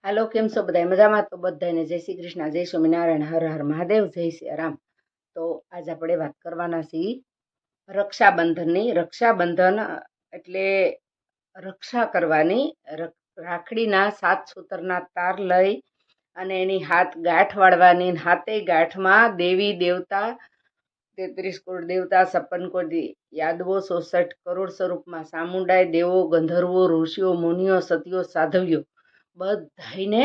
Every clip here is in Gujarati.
હાલો, કેમ છો બધા? મજામાં? તો બધાને જય શ્રી કૃષ્ણ, જય સ્વામિનારાયણ, હર હર મહાદેવ, જય શ્રી રામ. તો આજ આપણે વાત કરવાના છીએ રક્ષાબંધનની. રક્ષાબંધન એટલે રક્ષા કરવાની. રાખડીના 7 સૂતરના તાર લઈ અને એની હાથ ગાંઠ વાળવાની. હાથે ગાંઠમાં દેવી દેવતા 33 કરોડ દેવતા, 56 કરોડ યાદવો, 66 કરોડ સ્વરૂપમાં સામુંડાય, દેવો, ગંધર્વો, ઋષિઓ, મુનિઓ, સતીઓ, સાધવ્યો બધાને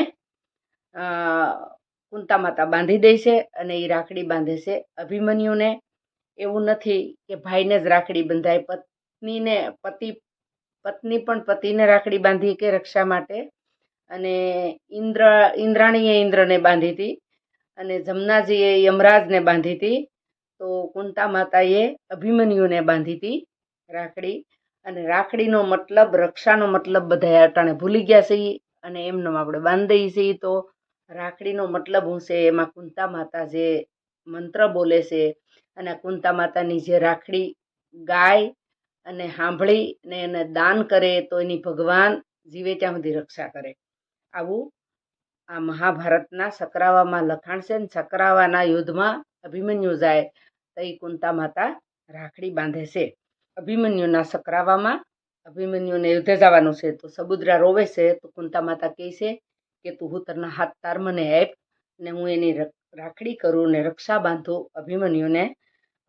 કુંતા માતા બાંધી દે છે અને એ રાખડી બાંધે છે. અભિમન્યુને એવું નથી કે ભાઈને જ રાખડી બંધાય, પત્ની પણ પતિને રાખડી બાંધી કે રક્ષા માટે. અને ઇન્દ્રાણીએ ઇન્દ્રને બાંધી હતી અને જમનાજીએ યમરાજને બાંધી હતી. તો કુંતા માતાએ અભિમન્યુને બાંધી હતી રાખડી. અને રાખડીનો મતલબ, રક્ષાનો મતલબ બધા અટાણે ભૂલી ગયા છે અને એમને આપણે બાંધી દઈએ છીએ. તો રાખડીનો મતલબ હું છે એમાં કુંતા માતા જે મંત્ર બોલે છે અને કુંતા માતાની જે રાખડી ગાય અને સાંભળી ને એને દાન કરે તો એની ભગવાન જીવે ત્યાં સુધી રક્ષા કરે. આવું આ મહાભારતના સકરાવામાં લખાણ છે. ને સકરાવાના યુદ્ધમાં અભિમન્યુ જાય તો એ કુંતા માતા રાખડી બાંધે છે. અભિમન્યુના સકરાવામાં અભિમન્યુને યુદ્ધે જવાનું છે તો સબુદ્રા રોવે છે. તો કુંતા માતા કહે છે કે તું હુતરના હાથ તાર મને આપ ને હું એની રાખડી કરું ને રક્ષા બાંધું અભિમન્યુને.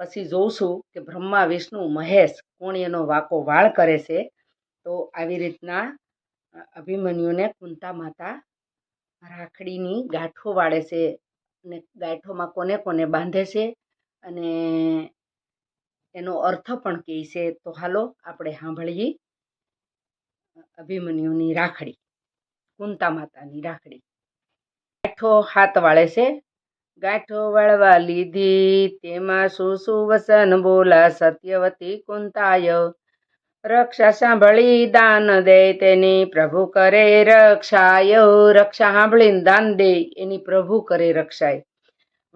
પછી જોઉં છું કે બ્રહ્મા, વિષ્ણુ, મહેશ કોણ એનો વાકો વાળ કરે છે. તો આવી રીતના અભિમન્યુને કુંતા માતા રાખડીની ગાંઠો વાળે છે અને ગાંઠોમાં કોને કોને બાંધે છે અને એનો અર્થ પણ કહે છે. તો હાલો આપણે સાંભળીએ અભિમન્યુની રાખડી, કુંતા માતાની રાખડી. ગાંઠો હાથ વાળે છે. ગાંઠો વાળવા લીધી, તેમાં શું શું વસન બોલા સત્યવતી કુંતાય. રક્ષા સાંભળી દાન દે તેની પ્રભુ કરે રક્ષાય. રક્ષા સાંભળીને દાન દે એની પ્રભુ કરે રક્ષાય.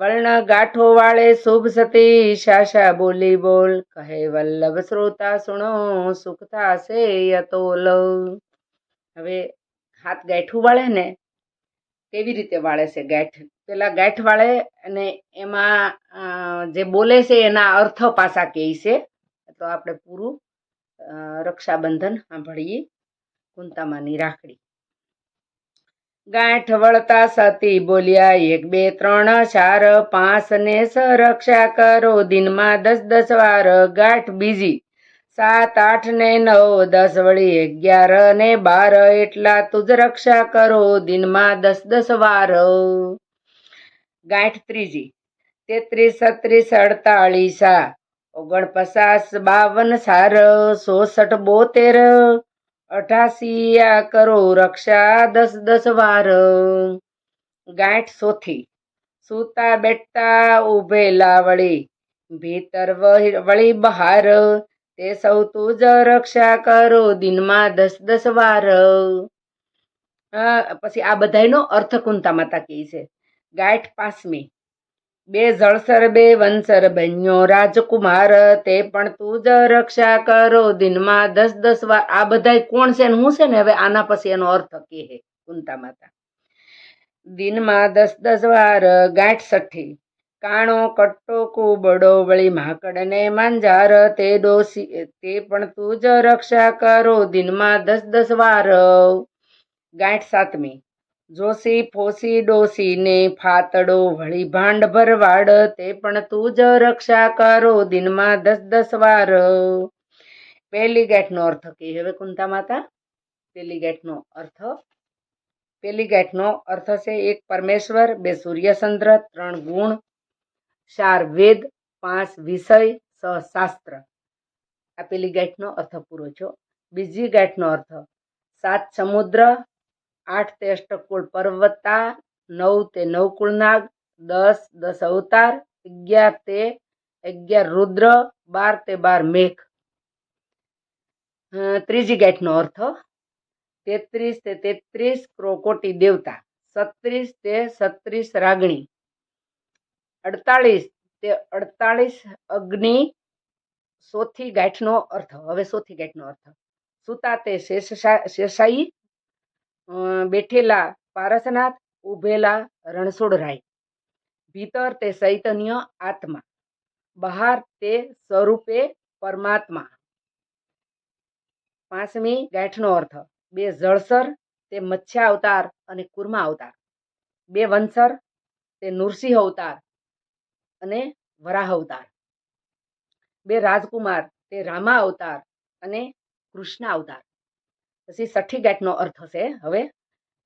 વર્ણ ગાંઠો વાળે શુભ સતી, શાશા બોલી બોલ કહે વલ્લભ શ્રોતા સુણો, સુખ થાશે અતોલ. હવે હાથ ગાંઠું વાળે ને કેવી રીતે વાળે છે ગાંઠ? પેલા ગાંઠ વાળે અને એમાં જે બોલે છે એના અર્થ પાછા કહે છે. તો આપણે પૂરું રક્ષાબંધન સાંભળીએ કુંતામાની રાખડી. ગાંઠ વળતા સતી બોલ્યા 1 2 3 4 5 ને રક્ષા કરો દિનમાં 10 વાર. ગાંઠ બીજી 7 8 ને 9 10 વળી 11 ને 12 એટલા તુજ રક્ષા કરો દિનમાં 10 વાર. ગાંઠ ત્રીજી 33 36 48 49 52 સાર 66 72 88 કરો રક્ષા 10 વાર. ગાંઠ ચોથી સૂતા બેઠતા ઉભેલા વળી ભીતર વળી બહાર, તે સૌ તુજ રક્ષા કરો દિનમાં 10 વાર. પછી આ બધાનો અર્થ કુંતા માતા કહે છે. ગાંઠ પાંચમી 2 જળસર 2 વનસર બન્યો રાજકુમાર, તે પણ તું જ રક્ષા કરો દિનમાં 10 વાર. આ બધા કોણ છે ને હું છે ને હવે આના પછી એનો અર્થ કહે કુંતા માતા દિનમાં 10 વાર. ગાંઠ છઠ્ઠી કાણો કટ્ટો કુબડો વળી માંકડ ને માંજાર, તે પણ તું જ રક્ષા કરો દિનમાં 10 વાર. ગાંઠ સાતમી જોશી ફોસી ડોસી ને ફાતડો વળી ભાંડ ભરવાડ, તે પણ તું જ રક્ષા કરો દિનમાં 10 વાર. પહેલી ગાંઠનો અર્થ કહે હવે કુંતા માતા. પહેલી ગાંઠનો અર્થ છે 1 પરમેશ્વર, 2 સૂર્યચંદ્ર, 3 ગુણ, 4 વેદ, 5 વિષય, 6 શાસ્ત્ર. આ પહેલી ગાંઠનો અર્થ પૂરો થયો. બીજી ગાંઠનો અર્થ 7 સમુદ્ર, 8 તે અષ્ટકુળ પર્વતા, 9 તે નવકુળનાગ, 10 અવતાર, 11 તે 11 રુદ્ર, 12 તે 12 મેઘ. ત્રીજી ગાંઠનો અર્થ 33 તે 33 કોટી દેવતા, 36 તે 36 રાગણી, 48 તે 48 અગ્નિ. ચોથી ગાંઠનો અર્થ હવે સુતા તે શેષાઈ, બેઠેલા પારસનાથ ઉભેલા રણછોડરાય, ભીતર તે ચૈતન્ય આત્મા, બહાર તે સ્વરૂપે પરમાત્મા. 5મી ગાંઠનો અર્થ: 2 જળસર તે મત્સ્ય અવતાર અને કુર્મા અવતાર, 2 વંસર તે નૃસિંહ અવતાર અને વરાહ અવતાર, 2 રાજકુમાર તે રામા અવતાર અને કૃષ્ણ અવતાર. પછી 6ઠી ગાંઠનો અર્થ છે. હવે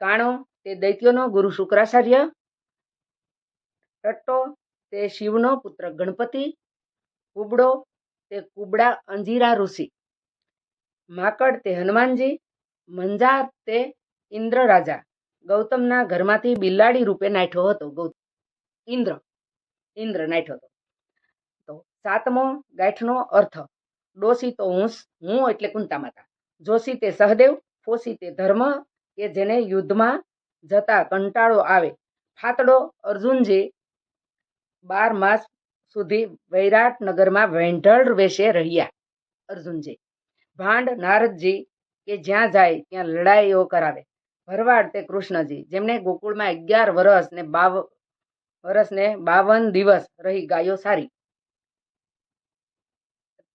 કાણો તે દૈત્યોનો ગુરુ શુક્રાચાર્ય, ટટ્ટો તે શિવનો પુત્ર ગણપતિ, કુબડો તે કુબડા અંજીરા ઋષિ, માકડ તે હનુમાનજી, મંજાર તે ઇન્દ્ર રાજા, ગૌતમના ઘરમાંથી બિલાડી રૂપે નાઠ્યો હતો. ઇન્દ્ર નાઠ્યો હતો. તો 7મો ગાંઠનો અર્થ: ડોસી તો હું એટલે કુંતા માતા, જોશી તે સહદેવ, ફોસી તે ધર્મ કે જેને યુદ્ધમાં જતા કંટાળો આવે, ફાતડો અર્જુનજી 12 માસ સુધી વૈરાટ નગરમાં વેંઢળ વેશે રહ્યા અર્જુનજી, ભાંડ નારદજી કે જ્યાં જાય ત્યાં લડાઈઓ કરાવે, ભરવાડ તે કૃષ્ણજી જેમણે ગોકુળમાં 11 વર્ષ ને 52 દિવસ રહી ગાયો સારી.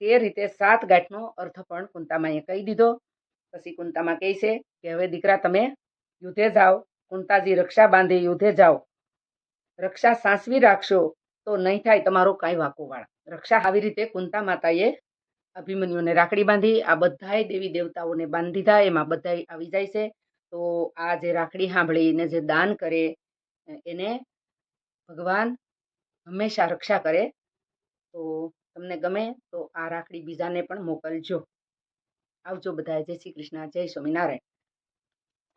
તે રીતે 7 ગાંઠનો અર્થ પણ કુંતામાએ કહી દીધો. પછી કુંતામા કહે છે કે હવે દીકરા તમે યુદ્ધે જાઓ, કુંતાજી રક્ષા બાંધી યુદ્ધે જાઓ, રક્ષા સાચવી રાખશો તો નહીં થાય તમારો કાંઈ વાંકો વાળા. રક્ષા આવી રીતે કુંતા માતાએ અભિમન્યુને રાખડી બાંધી. આ બધાય દેવી દેવતાઓને બાંધી દીધા, એમાં બધાય આવી જાય છે. તો આ જે રાખડી સાંભળીને જે દાન કરે એને ભગવાન હંમેશા રક્ષા કરે. તો તમને ગમે તો આ રાખડી બીજાને પણ મોકલજો. આવજો બધાય. જય શ્રી કૃષ્ણ, જય સ્વામિનારાયણ.